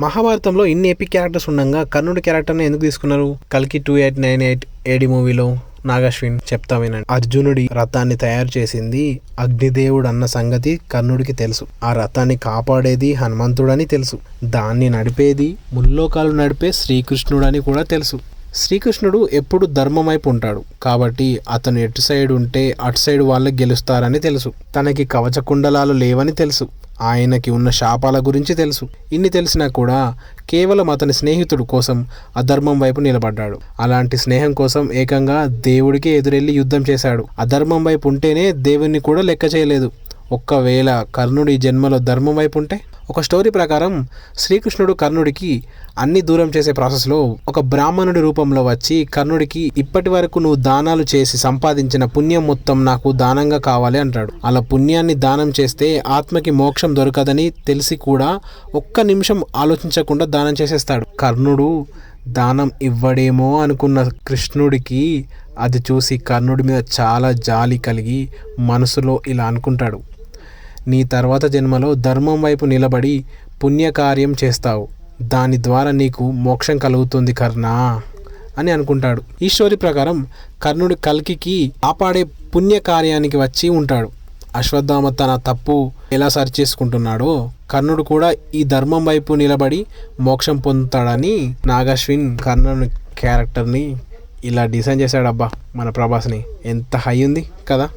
మహాభారతంలో ఇన్ని epic characters ఉండగా కర్ణుడి క్యారెక్టర్ని ఎందుకు తీసుకున్నారు? కల్కి 2898 ఏడి మూవీలో నాగశ్విన్ చెప్తా వినండి. అర్జునుడి రథాన్ని తయారు చేసింది అగ్నిదేవుడు అన్న సంగతి కర్ణుడికి తెలుసు. ఆ రథాన్ని కాపాడేది హనుమంతుడని తెలుసు. దాన్ని నడిపేది ముల్లోకాలు నడిపే శ్రీకృష్ణుడని కూడా తెలుసు. శ్రీకృష్ణుడు ఎప్పుడు ధర్మం వైపు ఉంటాడు కాబట్టి అతను ఎటు సైడ్ ఉంటే అటు సైడ్ వాళ్ళకి గెలుస్తారని తెలుసు. తనకి కవచ కుండలాలు లేవని తెలుసు. ఆయనకి ఉన్న శాపాల గురించి తెలుసు. ఇన్ని తెలిసినా కూడా కేవలం అతని స్నేహితుడు కోసం అధర్మం వైపు నిలబడ్డాడు. అలాంటి స్నేహం కోసం ఏకంగా దేవుడికి ఎదురెళ్ళి యుద్ధం చేశాడు. అధర్మం వైపు ఉంటేనే దేవుణ్ణి కూడా లెక్క చేయలేదు. ఒక్కవేళ కర్ణుడి జన్మలో ధర్మం వైపు ఉంటే? ఒక స్టోరీ ప్రకారం శ్రీకృష్ణుడు కర్ణుడికి అన్ని దూరం చేసే ప్రాసెస్లో ఒక బ్రాహ్మణుడి రూపంలో వచ్చి కర్ణుడికి ఇప్పటి వరకు నువ్వు దానాలు చేసి సంపాదించిన పుణ్యం మొత్తం నాకు దానంగా కావాలి అంటాడు. అలా పుణ్యాన్ని దానం చేస్తే ఆత్మకి మోక్షం దొరకదని తెలిసి కూడా ఒక్క నిమిషం ఆలోచించకుండా దానం చేసేస్తాడు. కర్ణుడు దానం ఇవ్వడేమో అనుకున్న కృష్ణుడికి అది చూసి కర్ణుడి మీద చాలా జాలి కలిగి మనసులో ఇలా అనుకుంటాడు, నీ తర్వాత జన్మలో ధర్మం వైపు నిలబడి పుణ్యకార్యం చేస్తావు, దాని ద్వారా నీకు మోక్షం కలుగుతుంది కర్ణ అని అనుకుంటాడు. ఈ స్టోరీ ప్రకారం కర్ణుడు కల్కికి కాపాడే పుణ్యకార్యానికి వచ్చి ఉంటాడు. అశ్వత్థామ తన తప్పు ఎలా సరి చేసుకుంటున్నాడో కర్ణుడు కూడా ఈ ధర్మం వైపు నిలబడి మోక్షం పొందుతాడని నాగశ్విన్ కర్ణుని క్యారెక్టర్ని ఇలా డిజైన్ చేశాడబ్బా మన ప్రభాస్ని. ఎంత హై ఉంది కదా.